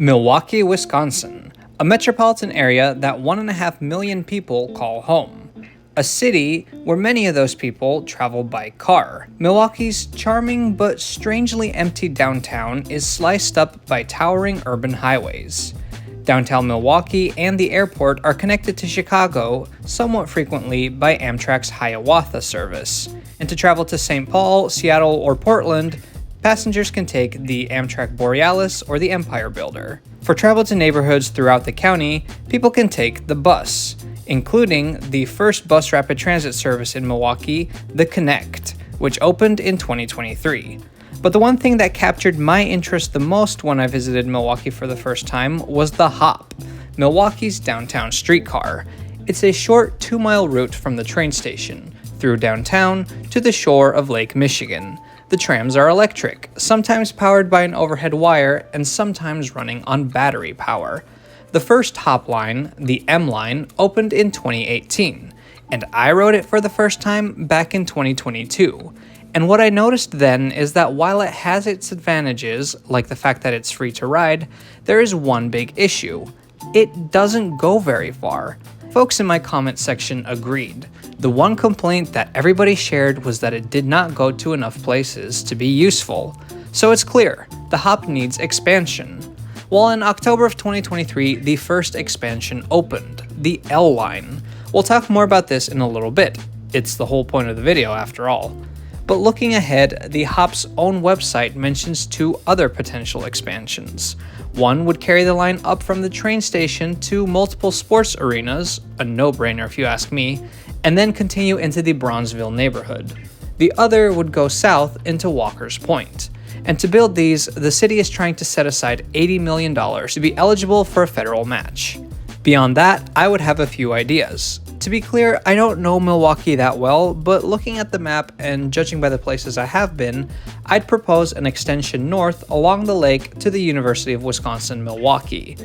Milwaukee, Wisconsin, a metropolitan area that 1.5 million people call home. A city where many of those people travel by car. Milwaukee's charming but strangely empty downtown is sliced up by towering urban highways. Downtown Milwaukee and the airport are connected to Chicago somewhat frequently by Amtrak's Hiawatha service. And to travel to St. Paul, Seattle, or Portland, passengers can take the Amtrak Borealis or the Empire Builder. For travel to neighborhoods throughout the county, people can take the bus, including the first bus rapid transit service in Milwaukee, the Connect, which opened in 2023. But the one thing that captured my interest the most when I visited Milwaukee for the first time was the Hop, Milwaukee's downtown streetcar. It's a short 2-mile route from the train station, through downtown, to the shore of Lake Michigan. The trams are electric, sometimes powered by an overhead wire and sometimes running on battery power. The first Hop line, the M line, opened in 2018, and I rode it for the first time back in 2022. And what I noticed then is that while it has its advantages, like the fact that it's free to ride, there is one big issue. It doesn't go very far. Folks in my comment section agreed. The one complaint that everybody shared was that it did not go to enough places to be useful. So it's clear, the Hop needs expansion. Well, in October of 2023, the first expansion opened, the L line. We'll talk more about this in a little bit. It's the whole point of the video after all. But looking ahead, the Hop's own website mentions 2 other potential expansions. One would carry the line up from the train station to multiple sports arenas, a no-brainer if you ask me, and then continue into the Bronzeville neighborhood. The other would go south into Walker's Point. And to build these, the city is trying to set aside $80 million to be eligible for a federal match. Beyond that, I would have a few ideas. To be clear, I don't know Milwaukee that well, but looking at the map and judging by the places I have been, I'd propose an extension north along the lake to the University of Wisconsin-Milwaukee.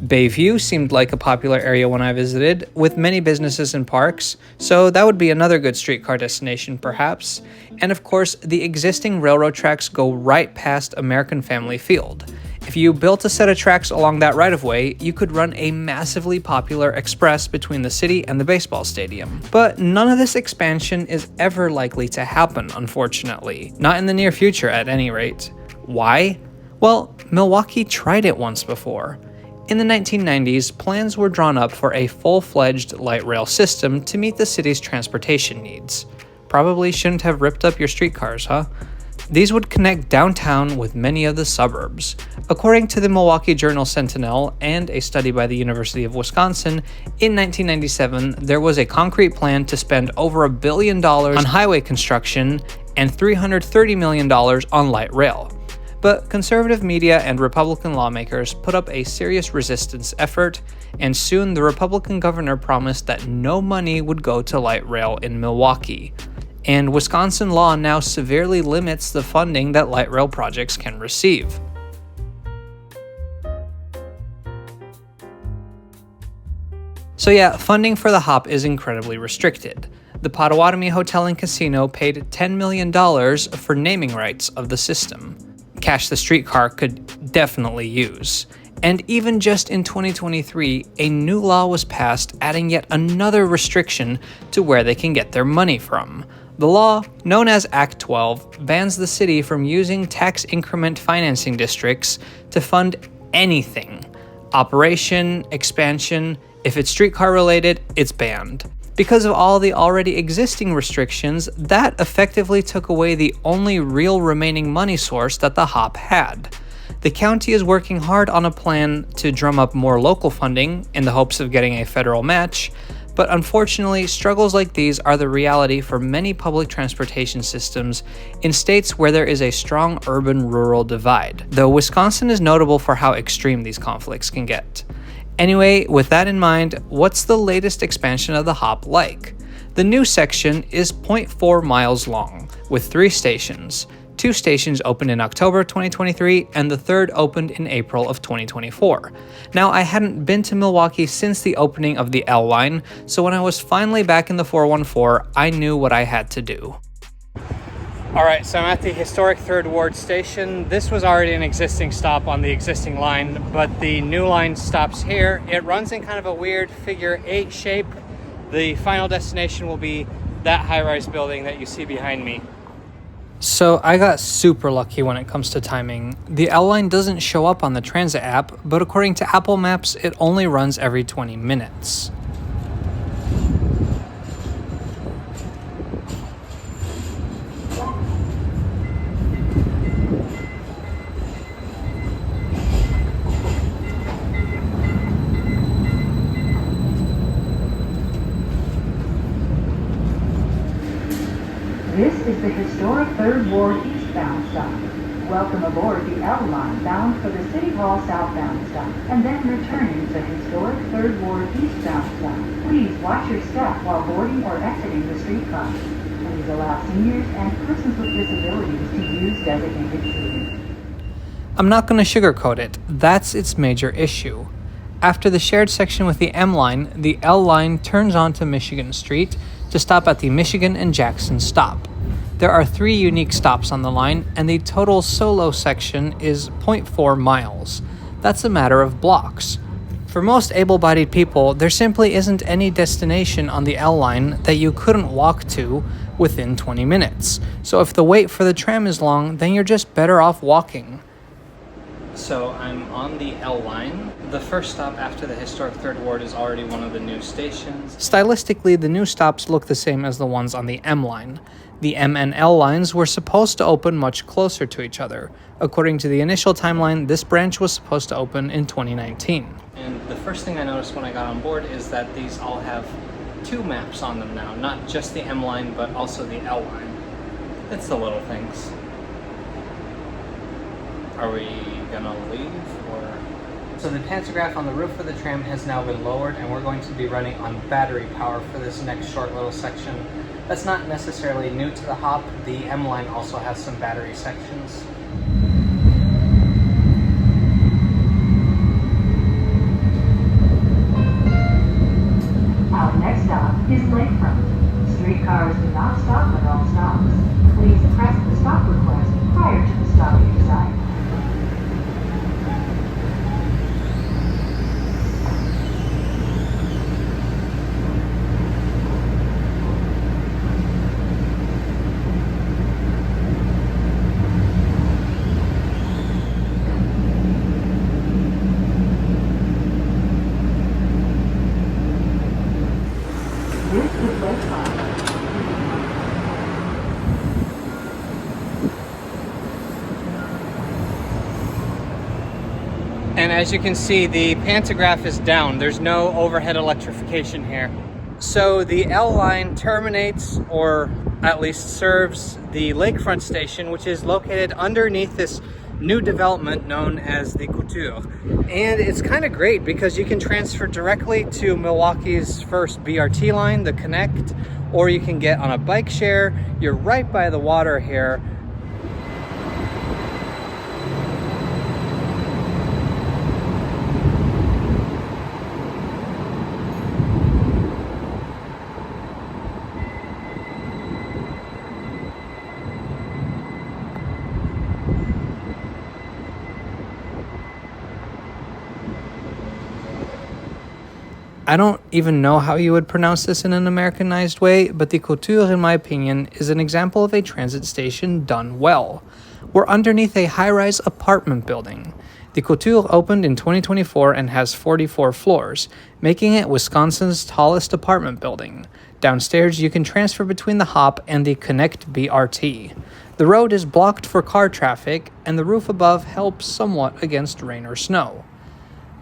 Bayview seemed like a popular area when I visited, with many businesses and parks, so that would be another good streetcar destination perhaps. And of course, the existing railroad tracks go right past American Family Field. If you built a set of tracks along that right-of-way, you could run a massively popular express between the city and the baseball stadium. But none of this expansion is ever likely to happen, unfortunately. Not in the near future, at any rate. Why? Well, Milwaukee tried it once before. In the 1990s, plans were drawn up for a full-fledged light rail system to meet the city's transportation needs. Probably shouldn't have ripped up your streetcars, huh? These would connect downtown with many of the suburbs. According to the Milwaukee Journal-Sentinel and a study by the University of Wisconsin, in 1997, there was a concrete plan to spend over $1 billion on highway construction and $330 million on light rail. But conservative media and Republican lawmakers put up a serious resistance effort, and soon the Republican governor promised that no money would go to light rail in Milwaukee. And Wisconsin law now severely limits the funding that light rail projects can receive. So yeah, funding for the Hop is incredibly restricted. The Potawatomi Hotel and Casino paid $10 million for naming rights of the system. Cash the streetcar could definitely use. And even just in 2023, a new law was passed adding yet another restriction to where they can get their money from. The law, known as Act 12, bans the city from using tax increment financing districts to fund anything. Operation, expansion, if it's streetcar related, it's banned. Because of all the already existing restrictions, that effectively took away the only real remaining money source that the Hop had. The county is working hard on a plan to drum up more local funding in the hopes of getting a federal match, but unfortunately, struggles like these are the reality for many public transportation systems in states where there is a strong urban-rural divide, though Wisconsin is notable for how extreme these conflicts can get. Anyway, with that in mind, what's the latest expansion of the Hop like? The new section is 0.4 miles long, with 3 stations. 2 stations opened in October 2023, and the third opened in April of 2024. Now, I hadn't been to Milwaukee since the opening of the L line, so when I was finally back in the 414, I knew what I had to do. All right, so I'm at the historic Third Ward station. This was already an existing stop on the existing line, but the new line stops here. It runs in kind of a weird figure 8 shape. The final destination will be that high-rise building that you see behind me. So I got super lucky when it comes to timing. The L line doesn't show up on the transit app, but according to Apple Maps, it only runs every 20 minutes. This is the historic Third Ward eastbound stop. Welcome aboard the L line bound for the City Hall southbound stop, and then returning to historic Third Ward eastbound stop. Please watch your step while boarding or exiting the streetcar. Please allow seniors and persons with disabilities to use designated seating. I'm not going to sugarcoat it. That's its major issue. After the shared section with the M line, the L line turns onto Michigan Street to stop at the Michigan and Jackson stop. There are 3 unique stops on the line, and the total solo section is 0.4 miles. That's a matter of blocks. For most able-bodied people, there simply isn't any destination on the L line that you couldn't walk to within 20 minutes. So if the wait for the tram is long, then you're just better off walking. So I'm on the L line. The first stop after the historic Third Ward is already one of the new stations. Stylistically, the new stops look the same as the ones on the M line. The M and L lines were supposed to open much closer to each other. According to the initial timeline, this branch was supposed to open in 2019. And the first thing I noticed when I got on board is that these all have 2 maps on them now, not just the M line, but also the L line. It's the little things. Are we gonna leave, or? So the pantograph on the roof of the tram has now been lowered, and we're going to be running on battery power for this next short little section. That's not necessarily new to the hop. The M line also has some battery sections. Our next stop is Lakefront. Streetcars do not stop at all stops. Please press the stop request prior to the stop you desire. And as you can see, the pantograph is down. There's no overhead electrification here. So the L line terminates, or at least serves, the Lakefront station, which is located underneath this new development known as the Couture. And it's kind of great because you can transfer directly to Milwaukee's first BRT line, the Connect, or you can get on a bike share. You're right by the water here. I don't even know how you would pronounce this in an Americanized way, but the Couture, in my opinion, is an example of a transit station done well. We're underneath a high-rise apartment building. The Couture opened in 2024 and has 44 floors, making it Wisconsin's tallest apartment building. Downstairs, you can transfer between the Hop and the Connect BRT. The road is blocked for car traffic, and the roof above helps somewhat against rain or snow.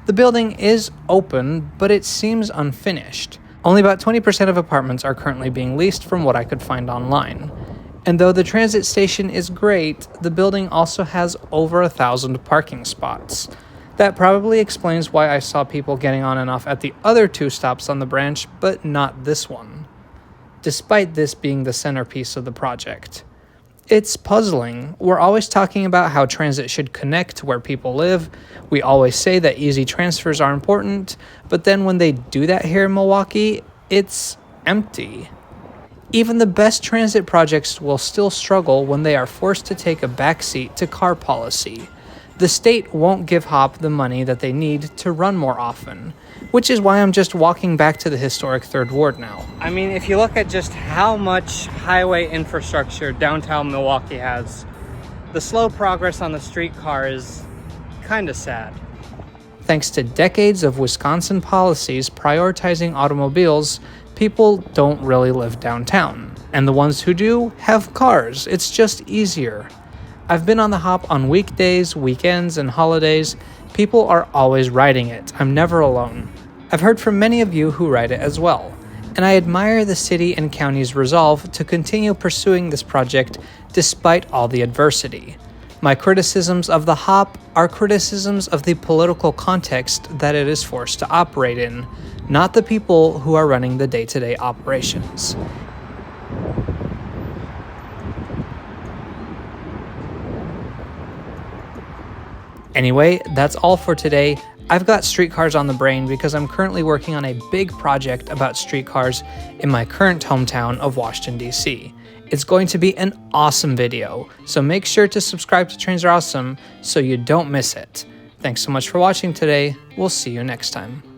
The building is open, but it seems unfinished. Only about 20% of apartments are currently being leased from what I could find online. And though the transit station is great, the building also has over 1,000 parking spots. That probably explains why I saw people getting on and off at the other 2 stops on the branch, but not this one, despite this being the centerpiece of the project. It's puzzling. We're always talking about how transit should connect to where people live. We always say that easy transfers are important, but then when they do that here in Milwaukee, it's empty. Even the best transit projects will still struggle when they are forced to take a backseat to car policy. The state won't give HOP the money that they need to run more often, which is why I'm just walking back to the historic Third Ward now. I mean, if you look at just how much highway infrastructure downtown Milwaukee has, the slow progress on the streetcar is kind of sad. Thanks to decades of Wisconsin policies prioritizing automobiles, people don't really live downtown. And the ones who do have cars. It's just easier. I've been on the HOP on weekdays, weekends, and holidays. People are always riding it. I'm never alone. I've heard from many of you who ride it as well. And I admire the city and county's resolve to continue pursuing this project despite all the adversity. My criticisms of the HOP are criticisms of the political context that it is forced to operate in, not the people who are running the day-to-day operations. Anyway, that's all for today. I've got streetcars on the brain because I'm currently working on a big project about streetcars in my current hometown of Washington, D.C. It's going to be an awesome video, so make sure to subscribe to Trains Are Awesome so you don't miss it. Thanks so much for watching today. We'll see you next time.